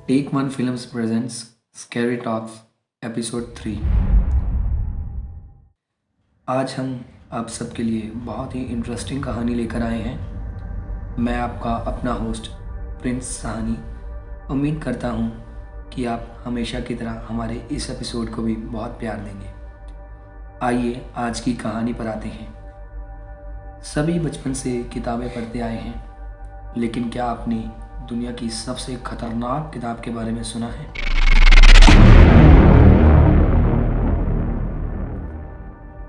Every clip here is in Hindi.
Take One Films presents Scary Talks episode 3। आज हम आप सबके लिए बहुत ही इंटरेस्टिंग कहानी लेकर आए हैं। मैं आपका अपना होस्ट प्रिंस साहनी। उम्मीद करता हूँ कि आप हमेशा की तरह हमारे इस एपिसोड को भी बहुत प्यार देंगे। आइए आज की कहानी पर आते हैं। सभी बचपन से किताबें पढ़ते आए हैं, लेकिन क्या आपने दुनिया की सबसे खतरनाक किताब के बारे में सुना है?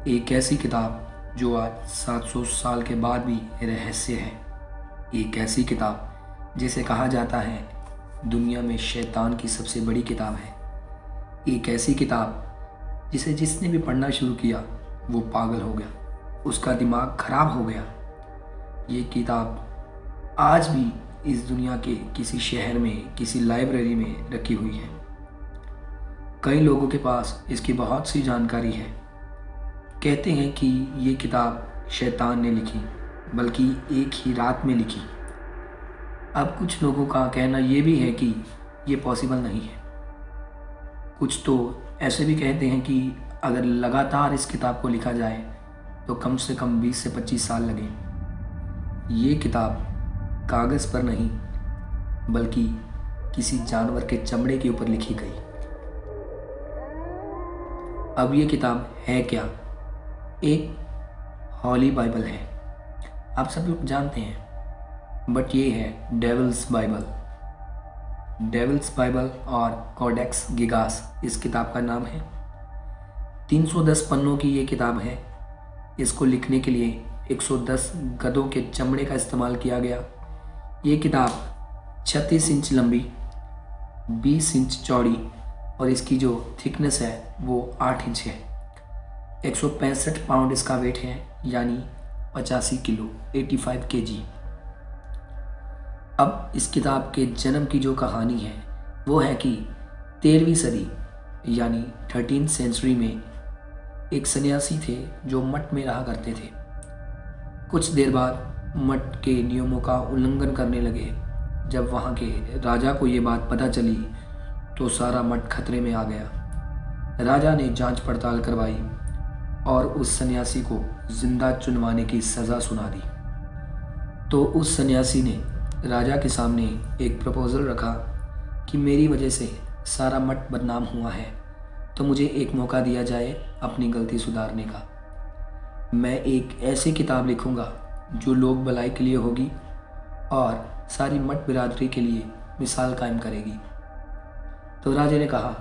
एक ऐसी किताब जो आज 700 साल के बाद भी रहस्य है। एक ऐसी किताब जिसे कहा जाता है दुनिया में शैतान की सबसे बड़ी किताब है। एक ऐसी किताब जिसे जिसने भी पढ़ना शुरू किया वो पागल हो गया, उसका दिमाग खराब हो गया। ये किताब आज भी इस दुनिया के किसी शहर में किसी लाइब्रेरी में रखी हुई है। कई लोगों के पास इसकी बहुत सी जानकारी है। कहते हैं कि ये किताब शैतान ने लिखी, बल्कि एक ही रात में लिखी। अब कुछ लोगों का कहना ये भी है कि ये पॉसिबल नहीं है। कुछ तो ऐसे भी कहते हैं कि अगर लगातार इस किताब को लिखा जाए तो कम से कम 20 से 25 साल लगे। ये किताब कागज़ पर नहीं बल्कि किसी जानवर के चमड़े के ऊपर लिखी गई। अब ये किताब है क्या? एक हॉली बाइबल है, आप सब लोग जानते हैं, बट ये है डेविल्स बाइबल। डेविल्स बाइबल और कोडेक्स गिगास इस किताब का नाम है। 310 पन्नों की ये किताब है। इसको लिखने के लिए 110 गधों के चमड़े का इस्तेमाल किया गया। ये किताब 36 इंच लंबी, 20 इंच चौड़ी और इसकी जो थिकनेस है वो 8 इंच है। 165 पाउंड इसका वेट है, यानी 85 किलो, 85 kg। अब इस किताब के जन्म की जो कहानी है वो है कि 13वीं सदी यानी 13th सेंचुरी में एक सन्यासी थे जो मठ में रहा करते थे। कुछ देर बाद मठ के नियमों का उल्लंघन करने लगे। जब वहाँ के राजा को ये बात पता चली तो सारा मठ खतरे में आ गया। राजा ने जांच पड़ताल करवाई और उस सन्यासी को जिंदा चुनवाने की सज़ा सुना दी। तो उस सन्यासी ने राजा के सामने एक प्रपोज़ल रखा कि मेरी वजह से सारा मठ बदनाम हुआ है, तो मुझे एक मौका दिया जाए अपनी गलती सुधारने का। मैं एक ऐसी किताब लिखूंगा जो लोक भलाई के लिए होगी और सारी मठ बिरादरी के लिए मिसाल कायम करेगी। तो राजा ने कहा,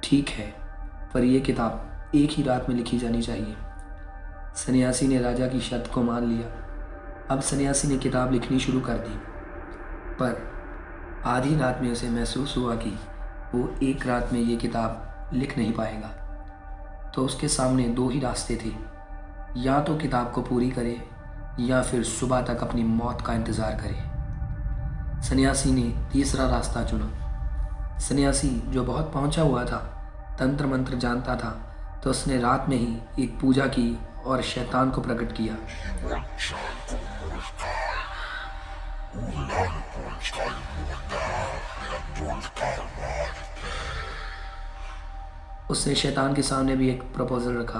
ठीक है, पर यह किताब एक ही रात में लिखी जानी चाहिए। सन्यासी ने राजा की शर्त को मान लिया। अब सन्यासी ने किताब लिखनी शुरू कर दी, पर आधी रात में उसे महसूस हुआ कि वो एक रात में ये किताब लिख नहीं पाएगा। तो उसके सामने दो ही रास्ते थे, या तो किताब को पूरी करे या फिर सुबह तक अपनी मौत का इंतज़ार करे। सन्यासी ने तीसरा रास्ता चुना। सन्यासी जो बहुत पहुंचा हुआ था, तंत्र मंत्र जानता था, तो उसने रात में ही एक पूजा की और शैतान को प्रकट किया। उसने शैतान के सामने भी एक प्रपोजल रखा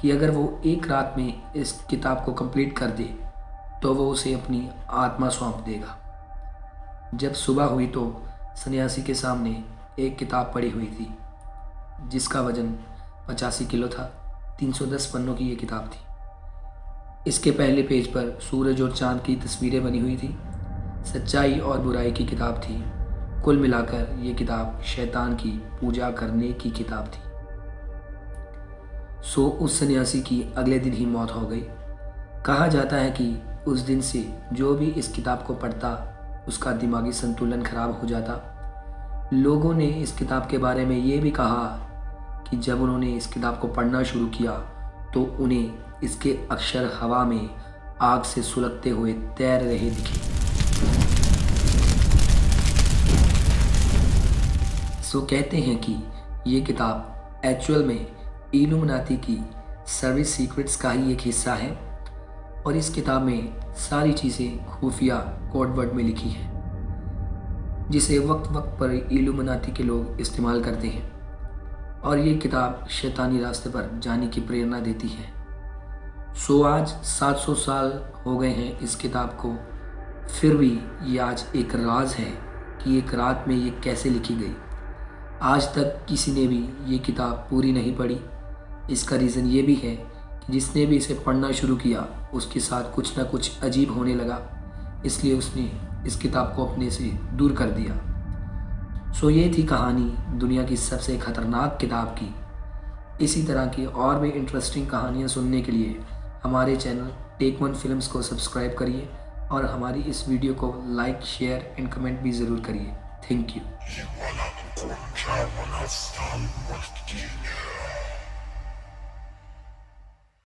कि अगर वो एक रात में इस किताब को कंप्लीट कर दे तो वो उसे अपनी आत्मा सौंप देगा। जब सुबह हुई तो सन्यासी के सामने एक किताब पड़ी हुई थी जिसका वजन 85 किलो था। 310 पन्नों की ये किताब थी। इसके पहले पेज पर सूरज और चांद की तस्वीरें बनी हुई थी। सच्चाई और बुराई की किताब थी। कुल मिलाकर ये किताब शैतान की पूजा करने की किताब थी। सो उस सन्यासी की अगले दिन ही मौत हो गई। कहा जाता है कि उस दिन से जो भी इस किताब को पढ़ता उसका दिमागी संतुलन खराब हो जाता। लोगों ने इस किताब के बारे में ये भी कहा कि जब उन्होंने इस किताब को पढ़ना शुरू किया तो उन्हें इसके अक्षर हवा में आग से सुलगते हुए तैर रहे दिखे। सो कहते हैं कि ये किताब एक्चुअल में इल्यूमिनाती की सर्विस सीक्रेट्स का ही एक हिस्सा है और इस किताब में सारी चीज़ें खुफिया कोड वर्ड में लिखी हैं। जिसे वक्त वक्त पर इल्यूमिनाटी के लोग इस्तेमाल करते हैं, और ये किताब शैतानी रास्ते पर जाने की प्रेरणा देती है। सो आज 700 साल हो गए हैं इस किताब को, फिर भी ये आज एक राज है कि एक रात में ये कैसे लिखी गई। आज तक किसी ने भी ये किताब पूरी नहीं पढ़ी। इसका रीज़न ये भी है कि जिसने भी इसे पढ़ना शुरू किया उसके साथ कुछ ना कुछ अजीब होने लगा, इसलिए उसने इस किताब को अपने से दूर कर दिया। सो ये थी कहानी दुनिया की सबसे ख़तरनाक किताब की। इसी तरह की और भी इंटरेस्टिंग कहानियाँ सुनने के लिए हमारे चैनल टेक वन फिल्म्स को सब्सक्राइब करिए और हमारी इस वीडियो को लाइक, शेयर एंड कमेंट भी ज़रूर करिए। Thank you.